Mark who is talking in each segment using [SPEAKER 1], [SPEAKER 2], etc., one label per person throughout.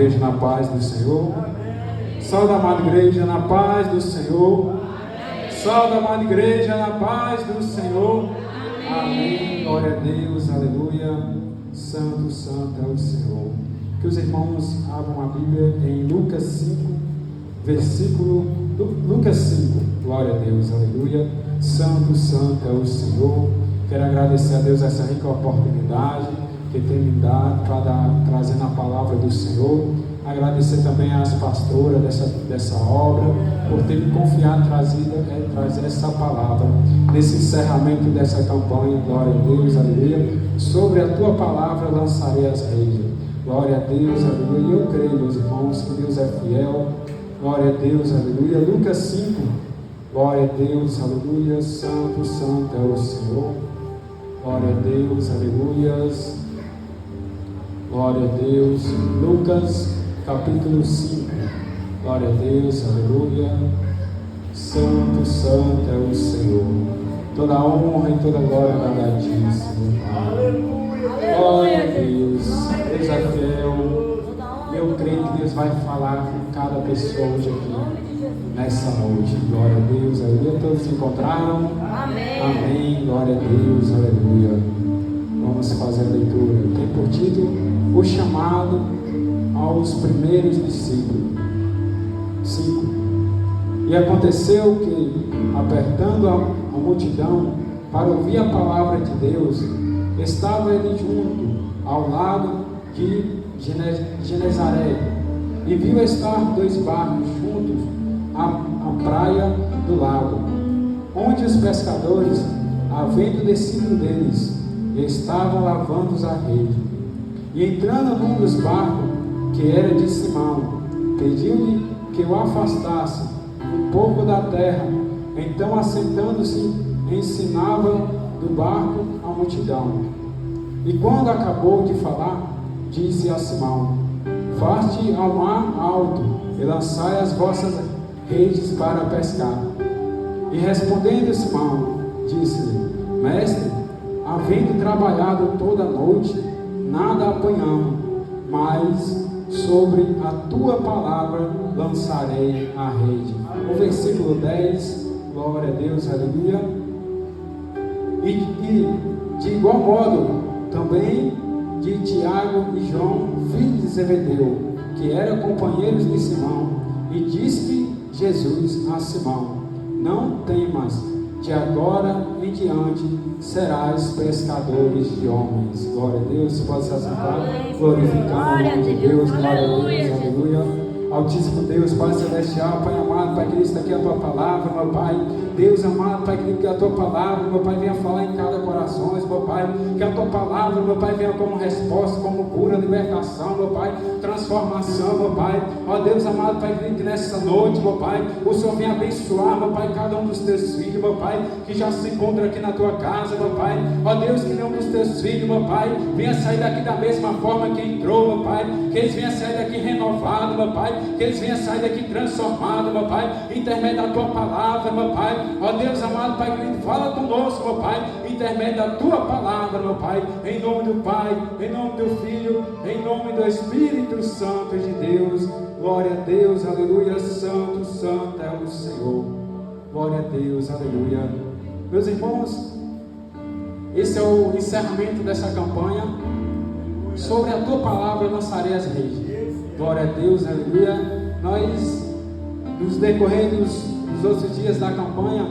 [SPEAKER 1] igreja na paz do Senhor. Salve, amada igreja, na paz do Senhor. Salve, amada igreja, na paz do Senhor. Amém. Glória a Deus, aleluia. Santo, santo é o Senhor. Que os irmãos abram a Bíblia em Lucas 5, versículo Lucas 5. Glória a Deus, aleluia. Santo, santo é o Senhor. Quero agradecer a Deus essa rica oportunidade que tem me dado para trazer a palavra do Senhor. Agradecer também às pastoras dessa obra por ter me confiado trazer essa palavra nesse encerramento dessa campanha. Glória a Deus, aleluia. Sobre a tua palavra lançarei as redes. Glória a Deus, aleluia. E eu creio, meus irmãos, que Deus é fiel. Glória a Deus, aleluia. Lucas 5, glória a Deus, aleluia. Santo, santo é o Senhor. Glória a Deus, aleluia. Glória a Deus. Lucas capítulo 5. Glória a Deus, aleluia. Santo, santo é o Senhor. Toda a honra e toda a glória dada a ti, Senhor. Aleluia. Glória a Deus. Deus é fiel. Eu creio que Deus vai falar com cada pessoa hoje aqui, nessa noite. Glória a Deus, aleluia. Todos se encontraram? Amém. Amém. Glória a Deus, aleluia. Vamos fazer a leitura. Tem por título o chamado aos primeiros discípulos. 5. E aconteceu que, apertando a multidão para ouvir a palavra de Deus, estava ele junto ao lado de Genezaré, e viu estar 2 barcos juntos à praia do lago, onde os pescadores, havendo descido deles, estavam lavando a rede. E entrando num dos barcos, que era de Simão, pediu-lhe que o afastasse um pouco da terra. Então, assentando-se, ensinava do barco a multidão. E quando acabou de falar, disse a Simão: Faste ao mar alto e lançai as vossas redes para pescar. E respondendo Simão, disse-lhe: Mestre, havendo trabalhado toda a noite, nada apanhamos, mas sobre a tua palavra lançarei a rede. O versículo 10, glória a Deus, aleluia. E de igual modo também de Tiago e João, filhos de Zebedeu, que eram companheiros de Simão. E disse Jesus a Simão: Não temas, de agora em diante serás pescadores de homens. Glória a Deus. Pode se assentar, glorificar o nome de Deus. Glória a Deus, aleluia. Altíssimo Deus, Pai Celestial, Pai amado, Pai querido, está aqui a tua palavra, meu Pai. Deus amado, Pai querido, que a tua palavra, meu Pai, venha falar em cada coração, meu Pai. Que a tua palavra, meu Pai, venha como resposta, como cura, libertação, meu Pai, transformação, meu Pai. Ó Deus amado, Pai querido, que nessa noite, meu Pai, o Senhor venha abençoar, meu Pai, cada um dos teus filhos, meu Pai, que já se encontra aqui na tua casa, meu Pai. Ó Deus, que nenhum dos teus filhos, meu Pai, venha sair daqui da mesma forma que entrou, meu Pai. Que eles venham sair daqui renovados, meu Pai. Que eles venham sair daqui transformados, meu Pai, intermédio da tua palavra, meu Pai. Ó Deus amado, Pai querido, fala conosco, meu Pai, intermédio da tua palavra, meu Pai, em nome do Pai, em nome do Filho, em nome do Espírito Santo de Deus. Glória a Deus, aleluia. Santo, santo é o Senhor. Glória a Deus, aleluia. Meus irmãos, esse é o encerramento dessa campanha. Sobre a tua palavra lançarei as redes. Glória a Deus, aleluia. Nós, nos decorrer dos outros dias da campanha,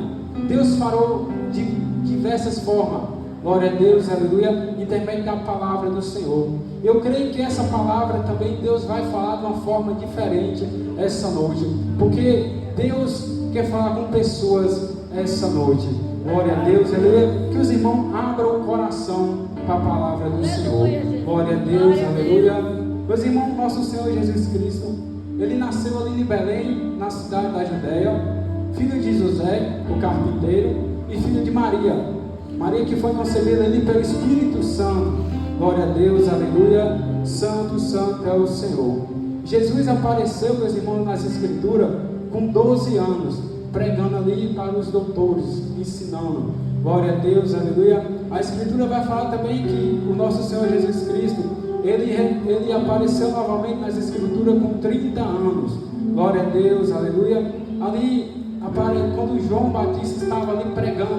[SPEAKER 1] Deus falou de diversas formas. Glória a Deus, aleluia, intermédio da palavra do Senhor. Eu creio que essa palavra também Deus vai falar de uma forma diferente essa noite, porque Deus quer falar com pessoas essa noite. Glória a Deus, aleluia. Que os irmãos abram o coração para a palavra do Senhor. Glória a Deus, aleluia. Meus irmãos, nosso Senhor Jesus Cristo, Ele nasceu ali em Belém, na cidade da Judéia, filho de José, o carpinteiro, e filho de Maria. Maria que foi concebida ali pelo Espírito Santo. Glória a Deus, aleluia. Santo, santo é o Senhor. Jesus apareceu, meus irmãos, nas Escrituras, com 12 anos, pregando ali para os doutores, ensinando. Glória a Deus, aleluia. A Escritura vai falar também que o nosso Senhor Jesus Cristo, ele apareceu novamente nas Escrituras com 30 anos. Glória a Deus, aleluia. Ali, quando João Batista estava ali pregando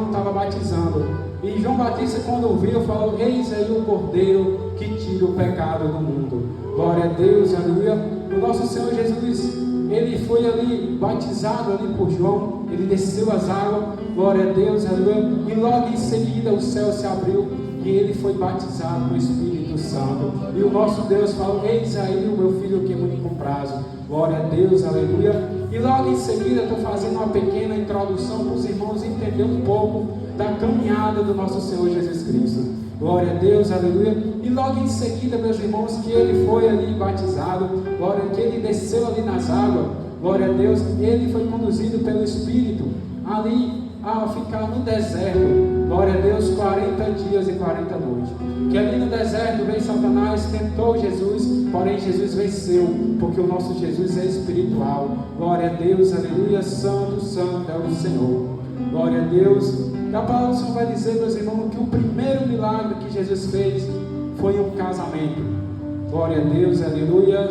[SPEAKER 1] estava batizando. E João Batista, quando ouviu, falou: eis aí o Cordeiro que tira o pecado do mundo. Glória a Deus, aleluia. O nosso Senhor Jesus, ele foi ali batizado ali por João, ele desceu as águas, glória a Deus, aleluia. E logo em seguida o céu se abriu e ele foi batizado no Espírito Santo. E o nosso Deus falou: eis aí o meu filho que é muito comprazo. Glória a Deus, aleluia. E logo em seguida estou fazendo uma pequena introdução para os irmãos entenderem um pouco da caminhada do nosso Senhor Jesus Cristo. Glória a Deus, aleluia. E logo em seguida, meus irmãos, que ele foi ali batizado, glória, que ele desceu ali nas águas, glória a Deus, ele foi conduzido pelo Espírito ali a ficar no deserto, glória a Deus, 40 dias e 40 noites. Que ali no deserto veio Satanás, tentou Jesus, porém Jesus venceu, porque o nosso Jesus é espiritual. Glória a Deus, aleluia. Santo, santo é o Senhor. Glória a Deus. E a palavra do Senhor vai dizer, meus irmãos, que o primeiro milagre que Jesus fez foi um casamento. Glória a Deus, aleluia.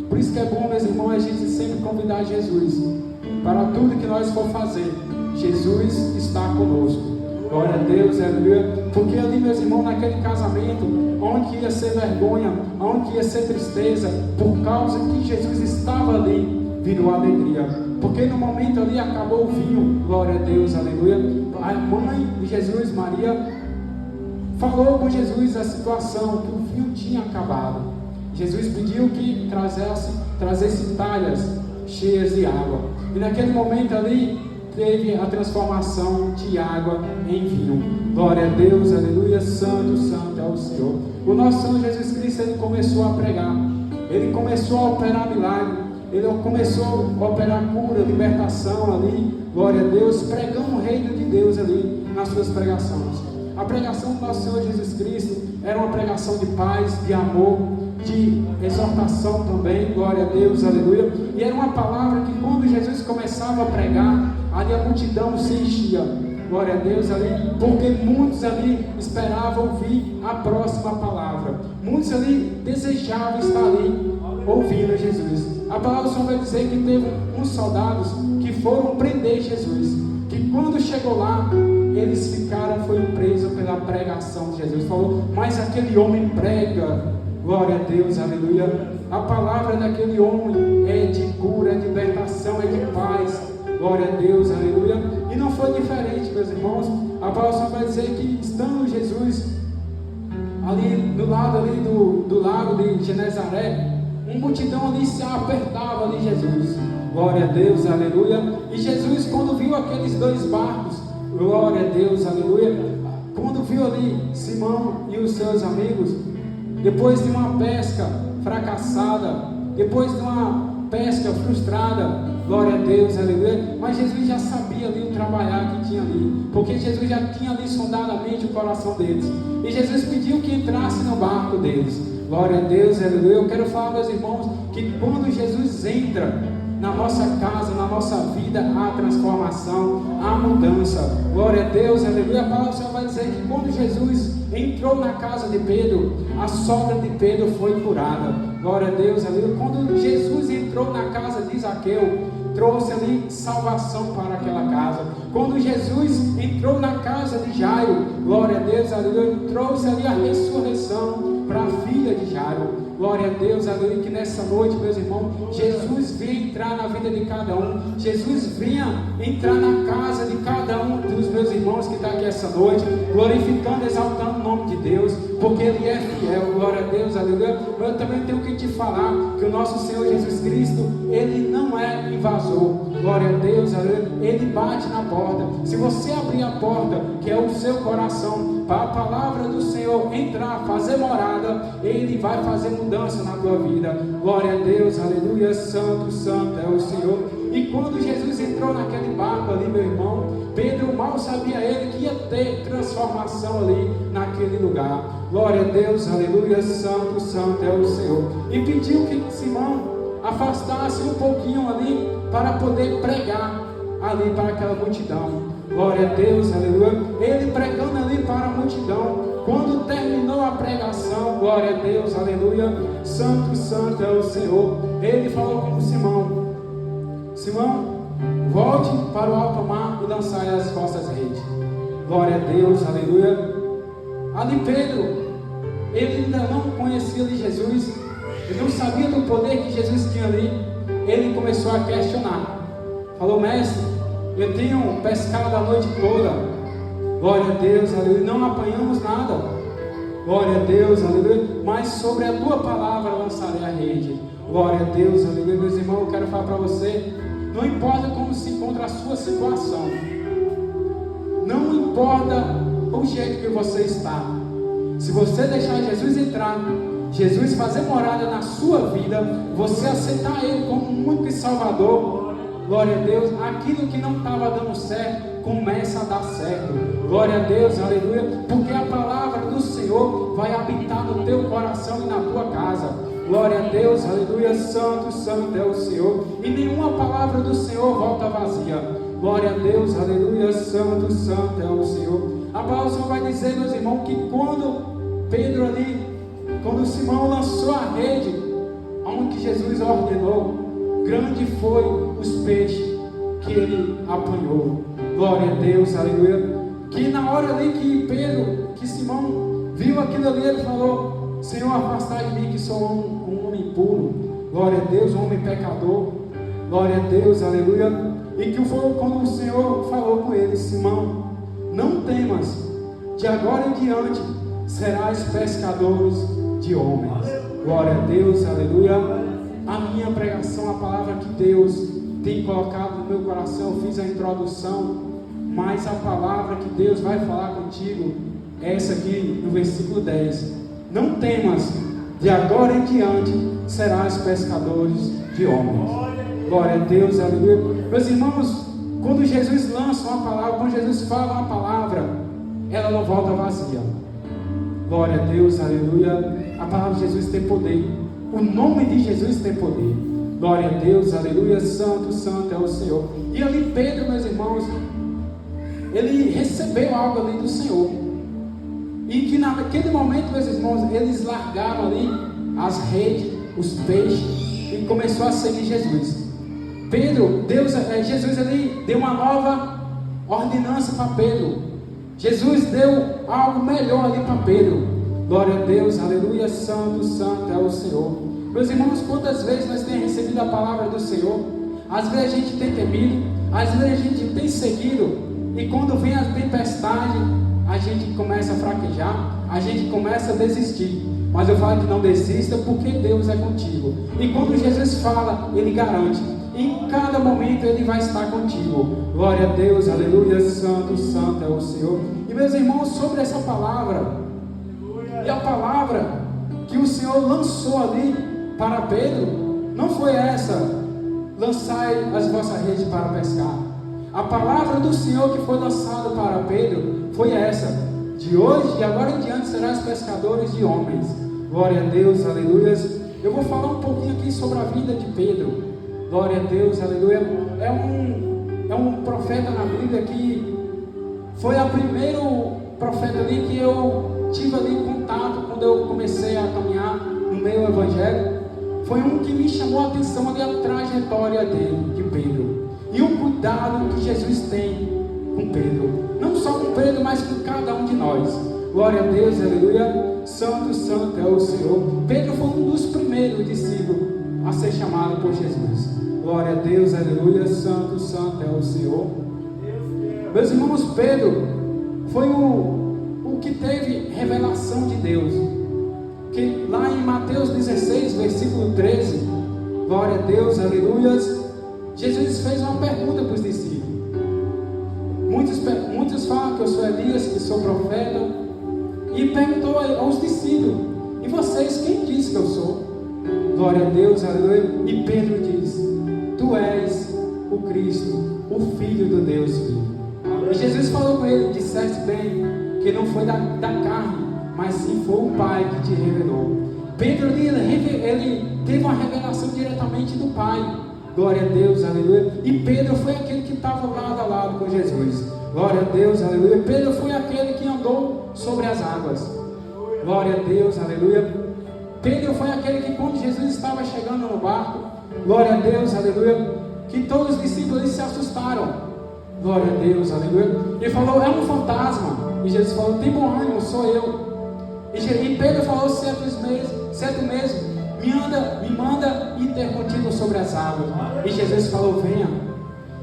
[SPEAKER 1] Por isso que é bom, meus irmãos, a gente sempre convidar Jesus para tudo que nós for fazer. Jesus está conosco. Glória a Deus, aleluia. Porque ali, meus irmãos, naquele casamento, onde ia ser vergonha, onde ia ser tristeza, por causa que Jesus estava ali, virou alegria. Porque no momento ali acabou o vinho, glória a Deus, aleluia. A mãe de Jesus, Maria, falou com Jesus a situação, que o vinho tinha acabado. Jesus pediu que trazesse talhas cheias de água. E naquele momento ali, teve a transformação de água em vinho. Glória a Deus, aleluia. Santo, santo é o Senhor. O nosso Senhor Jesus Cristo, ele começou a pregar, ele começou a operar milagre, ele começou a operar cura, libertação ali, glória a Deus, pregando o reino de Deus ali nas suas pregações. A pregação do nosso Senhor Jesus Cristo era uma pregação de paz, de amor, de exortação também, glória a Deus, aleluia. E era uma palavra que quando Jesus começava a pregar, ali a multidão se enchia, glória a Deus, ali, porque muitos ali esperavam ouvir a próxima palavra, muitos ali desejavam estar ali ouvindo Jesus. A palavra do Senhor vai dizer que teve uns soldados que foram prender Jesus, que quando chegou lá, eles foram presos pela pregação de Jesus. Falou: mas aquele homem prega, glória a Deus, aleluia. A palavra daquele homem é de cura, é de libertação, é de paz, glória a Deus, aleluia. E não foi diferente, meus irmãos. A palavra vai dizer que estando Jesus ali no lado ali do lago de Genezaré, uma multidão ali se apertava ali Jesus, glória a Deus, aleluia. E Jesus, quando viu aqueles dois barcos, glória a Deus, aleluia, quando viu ali Simão e os seus amigos, depois de uma pesca fracassada, depois de uma pesca frustrada, glória a Deus, aleluia, mas Jesus já sabia ali o trabalhar que tinha ali, porque Jesus já tinha ali sondado a mente e o coração deles, e Jesus pediu que entrasse no barco deles, glória a Deus, aleluia. Eu quero falar, meus irmãos, que quando Jesus entra na nossa casa, na nossa vida, há transformação, há mudança, glória a Deus, aleluia. A palavra do Senhor vai dizer que quando Jesus entrou na casa de Pedro, a sogra de Pedro foi curada, glória a Deus, aleluia. Quando Jesus entrou na casa de Zaqueu, trouxe ali salvação para aquela casa. Quando Jesus entrou na casa de Jairo, glória a Deus, aleluia, trouxe ali a ressurreição para a filha de Jairo. Glória a Deus, aleluia, que nessa noite, meus irmãos, Jesus venha entrar na vida de cada um. Jesus venha entrar na casa de cada um dos meus irmãos que está aqui essa noite, glorificando, exaltando o nome de Deus, porque Ele é fiel, glória a Deus, aleluia. Eu também tenho que te falar que o nosso Senhor Jesus Cristo, Ele não é invasor, glória a Deus, aleluia. Ele bate na porta. Se você abrir a porta, que é o seu coração, para a palavra do Senhor entrar, fazer morada, Ele vai fazer mudança na tua vida, glória a Deus, aleluia. Santo, santo é o Senhor. E quando Jesus entrou naquele barco ali, meu irmão, Pedro mal sabia ele que ia ter transformação ali naquele lugar, glória a Deus, aleluia. Santo, santo é o Senhor. E pediu que Simão afastasse um pouquinho ali para poder pregar ali para aquela multidão, glória a Deus, aleluia. Ele pregando ali para a multidão. Quando terminou a pregação, glória a Deus, aleluia, santo, santo é o Senhor, ele falou com Simão: Simão, volte para o alto mar e lançai as vossas redes. Glória a Deus, aleluia. Ali Pedro, ele ainda não conhecia de Jesus, ele não sabia do poder que Jesus tinha ali. Ele começou a questionar, falou: mestre, eu tenho pescado a noite toda, glória a Deus, aleluia, não apanhamos nada, glória a Deus, aleluia, mas sobre a tua palavra lançarei a rede. Glória a Deus, aleluia. Meus irmãos, eu quero falar para você, não importa como se encontra a sua situação, não importa o jeito que você está, se você deixar Jesus entrar, Jesus fazer morada na sua vida, você aceitar Ele como único e Salvador, glória a Deus, aquilo que não estava dando certo, começa a dar certo. Glória a Deus, aleluia, porque a palavra do Senhor vai habitar no teu coração e na tua casa. Glória a Deus, aleluia, santo, santo é o Senhor, e nenhuma palavra do Senhor volta vazia. Glória a Deus, aleluia, santo, santo é o Senhor. A palavra do Senhor vai dizer, meus irmãos, que quando Pedro ali, quando Simão lançou a rede, onde Jesus ordenou, grande foi os peixes que ele apanhou. Glória a Deus, aleluia. Que na hora ali que Simão viu aquilo ali, ele falou: Senhor, afastai de mim que sou um homem impuro. Glória a Deus, um homem pecador. Glória a Deus, aleluia. E que foi quando o Senhor falou com ele: Simão, não temas, de agora em diante serás pescadores de homens. Glória a Deus, aleluia. A minha pregação, a palavra que Deus tem colocado no meu coração, eu fiz a introdução, mas a palavra que Deus vai falar contigo é essa aqui no versículo 10. Não temas, de agora em diante serás pescadores de homens. Glória a Deus, aleluia. Meus irmãos, quando Jesus lança uma palavra, quando Jesus fala uma palavra, ela não volta vazia. Glória a Deus, aleluia. A palavra de Jesus tem poder, o nome de Jesus tem poder. Glória a Deus, aleluia, santo, santo é o Senhor. E ali Pedro, meus irmãos, ele recebeu algo ali do Senhor, e que naquele momento, meus irmãos, eles largaram ali as redes, os peixes, e começou a seguir Jesus. Jesus ali deu uma nova ordenança para Pedro. Jesus deu algo melhor ali para Pedro. Glória a Deus, aleluia, santo, santo é o Senhor. Meus irmãos, quantas vezes nós temos recebido a palavra do Senhor? Às vezes a gente tem temido, às vezes a gente tem seguido, e quando vem a tempestade, a gente começa a fraquejar, a gente começa a desistir. Mas eu falo que não desista, porque Deus é contigo. E quando Jesus fala, Ele garante. Em cada momento Ele vai estar contigo. Glória a Deus, aleluia, santo, santo é o Senhor. E meus irmãos, sobre essa palavra, e a palavra que o Senhor lançou ali para Pedro, não foi essa: lançai as vossas redes para pescar. A palavra do Senhor que foi lançada para Pedro foi essa: de hoje e agora em diante serás pescadores de homens. Glória a Deus, aleluia. Eu vou falar um pouquinho aqui sobre a vida de Pedro. Glória a Deus, aleluia. É um profeta na Bíblia que foi o primeiro profeta ali que eu tive ali contato quando eu comecei a caminhar no meio evangelho. Foi um que me chamou a atenção ali, a trajetória dele, de Pedro, e o cuidado que Jesus tem com Pedro, não só com Pedro, mas com cada um de nós. Glória a Deus, aleluia, santo, santo é o Senhor. Pedro foi um dos primeiros discípulos a ser chamado por Jesus. Glória a Deus, aleluia, santo, santo é o Senhor. Meus irmãos, Pedro foi o que teve revelação de Deus, que lá em Mateus 16, versículo 13, glória a Deus, aleluia, Jesus fez uma pergunta para os discípulos. Muitos falam que eu sou Elias, que sou profeta, e perguntou aos discípulos: e vocês, quem diz que eu sou? Glória a Deus, aleluia. E Pedro diz: tu és o Cristo, o Filho do Deus vivo. E Jesus falou com ele: disseste bem, que não foi da carne, mas sim foi o Pai que te revelou. Pedro, ele teve uma revelação diretamente do Pai. Glória a Deus, aleluia. E Pedro foi aquele que estava lado a lado com Jesus. Glória a Deus, aleluia. Pedro foi aquele que andou sobre as águas. Glória a Deus, aleluia. Pedro foi aquele que, quando Jesus estava chegando no barco, glória a Deus, aleluia, que todos os discípulos se assustaram. Glória a Deus, aleluia. Ele falou: é um fantasma. E Jesus falou: tem bom ânimo, sou eu. E Pedro falou: certo mesmo, me manda ir ter contigo sobre as águas. E Jesus falou: venha.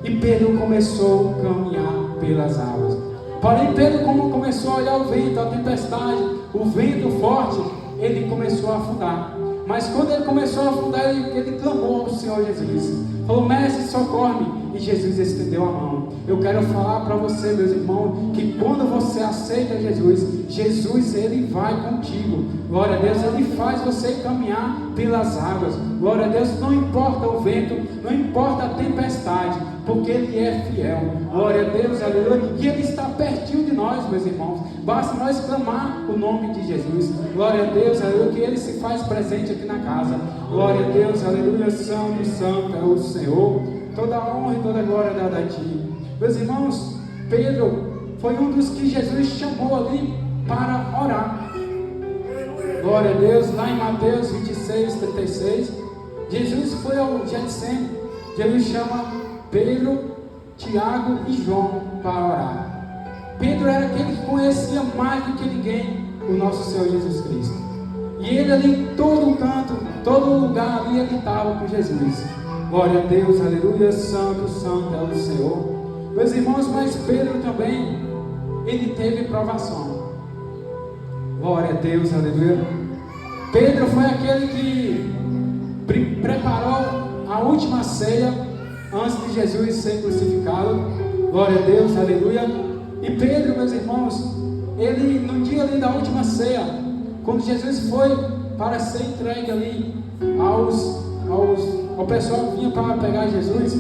[SPEAKER 1] E Pedro começou a caminhar pelas águas. Porém, Pedro, como começou a olhar o vento, a tempestade, o vento forte, ele começou a afundar. Mas quando ele começou a afundar, ele clamou ao Senhor Jesus. Falou: mestre, socorre-me. E Jesus estendeu a mão. Eu quero falar para você, meus irmãos, que quando você aceita Jesus, Jesus, ele vai contigo. Glória a Deus, ele faz você caminhar pelas águas. Glória a Deus, não importa o vento, não importa a tempestade, porque ele é fiel. Glória a Deus, aleluia. E ele está pertinho de nós, meus irmãos. Basta nós clamar o nome de Jesus. Glória a Deus, aleluia, que ele se faz presente aqui na casa. Glória a Deus, aleluia. Santo, santo é o Senhor. Toda a honra e toda a glória dada a ti. Meus irmãos, Pedro foi um dos que Jesus chamou ali para orar. Glória a Deus. Lá em Mateus 26, 36, Jesus foi ao Getsemane. Jesus chama Pedro, Tiago e João para orar. Pedro era aquele que conhecia mais do que ninguém o nosso Senhor Jesus Cristo. E ele ali em todo canto, todo lugar ali, ele estava com Jesus. Glória a Deus, aleluia. Santo, santo é o Senhor. Meus irmãos, mas Pedro também, ele teve provação. Glória a Deus, aleluia. Pedro foi aquele que preparou a última ceia antes de Jesus ser crucificado. Glória a Deus, aleluia. E Pedro, meus irmãos, ele no dia ali da última ceia, quando Jesus foi para ser entregue ali ao pessoal que vinha para pegar Jesus,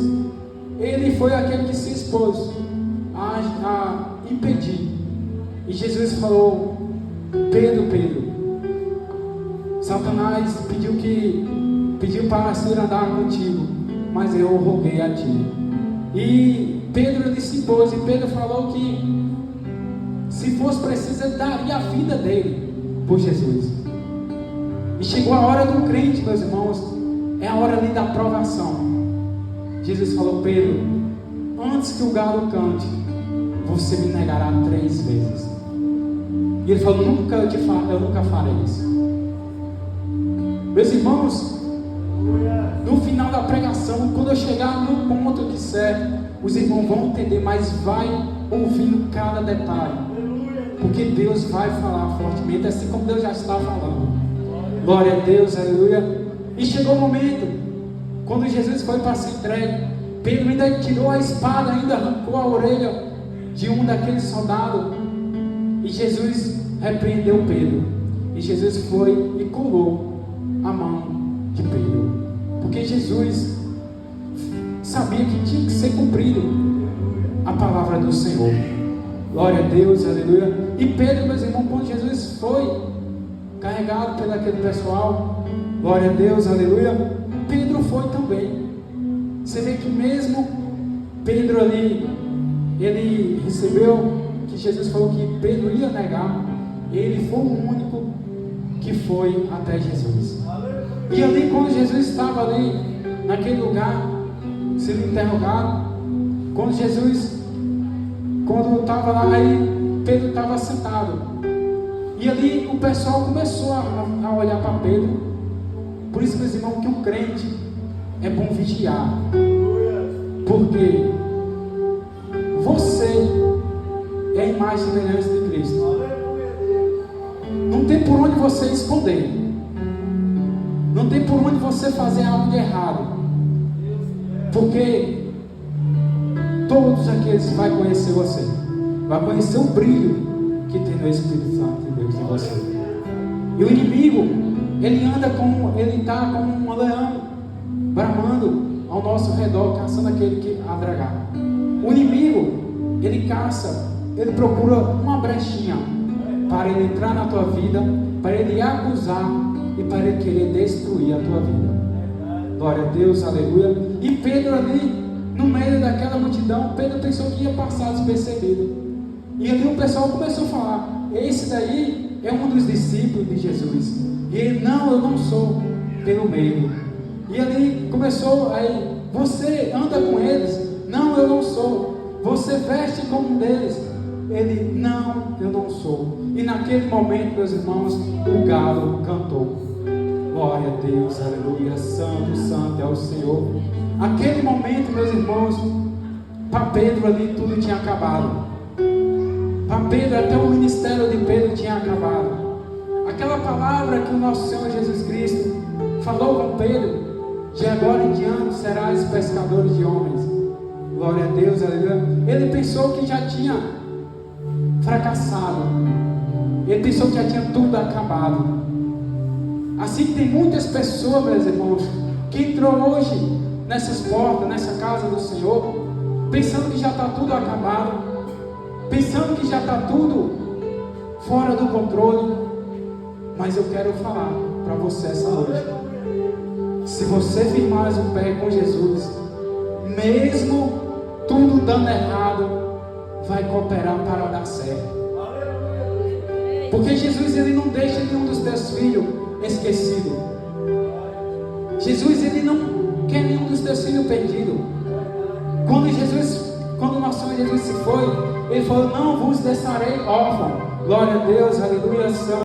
[SPEAKER 1] ele foi aquele que se expôs a impedir. E Jesus falou: Pedro, Satanás pediu para se andar contigo, mas eu roguei a ti. E Pedro ele se impôs, e Pedro falou que se fosse preciso ele daria a vida dele por Jesus. E chegou a hora do crente, meus irmãos, é a hora ali da provação. Jesus falou: Pedro, antes que o galo cante, você me negará 3 vezes. E ele falou: eu nunca farei isso. Meus irmãos, no final da pregação, quando eu chegar no ponto que certo, os irmãos vão entender, mas vai ouvindo cada detalhe, porque Deus vai falar fortemente, assim como Deus já está falando. Glória a Deus, aleluia. E chegou o momento, quando Jesus foi para ser entregue, Pedro ainda tirou a espada, ainda arrancou a orelha de um daqueles soldados, e Jesus repreendeu Pedro. E Jesus foi e colou a mão de Pedro, porque Jesus sabia que tinha que ser cumprido a palavra do Senhor. Glória a Deus, aleluia. E Pedro, meus irmãos, quando Jesus foi carregado pelo aquele pessoal, glória a Deus, aleluia, Pedro foi também. Você vê que mesmo Pedro ali, ele recebeu que Jesus falou que Pedro ia negar, ele foi o único que foi até Jesus. E ali, quando Jesus estava ali naquele lugar sendo interrogado, quando estava lá, aí Pedro estava sentado, e ali o pessoal começou a olhar para Pedro. Por isso, meus irmãos, que o crente é bom vigiar, porque você é a imagem e semelhança de Cristo. Não tem por onde você esconder, não tem por onde você fazer algo de errado, porque todos aqueles que vão conhecer você, vai conhecer o brilho que tem no Espírito Santo de Deus em você. E o inimigo, ele está como um leão bramando ao nosso redor, caçando aquele que adragar. O inimigo, ele caça, ele procura uma brechinha para ele entrar na tua vida, para ele acusar e para ele querer destruir a tua vida. Glória a Deus, aleluia. E Pedro ali, no meio daquela multidão, Pedro pensou que ia passar despercebido. E ali o pessoal começou a falar: esse daí é um dos discípulos de Jesus. E ele: não, eu não sou, pelo meio. E ali começou aí: você anda com eles? Não, eu não sou. Você veste como um deles? Ele: não, eu não sou. E naquele momento, meus irmãos, o galo cantou. Glória a Deus, aleluia, santo, santo é o Senhor. Aquele momento, meus irmãos, para Pedro ali tudo tinha acabado. Para Pedro, até o ministério de Pedro tinha acabado. Aquela palavra que o nosso Senhor Jesus Cristo falou com Pedro: de agora em diante serás pescadores de homens. Glória a Deus, aleluia. Ele pensou que já tinha fracassado. Ele pensou que já tinha tudo acabado. Assim tem muitas pessoas, meus irmãos, que entrou hoje nessas portas, nessa casa do Senhor, pensando que já está tudo acabado, pensando que já está tudo fora do controle. Mas eu quero falar para você essa noite: se você firmar o pé com Jesus, mesmo tudo dando errado, vai cooperar para dar certo. Porque Jesus, ele não deixa nenhum dos teus filhos esquecido. Jesus, ele não quer nenhum dos teus filhos perdido. Quando o nosso Senhor Jesus se foi, ele falou: não vos deixarei órfão. Glória a Deus, aleluia.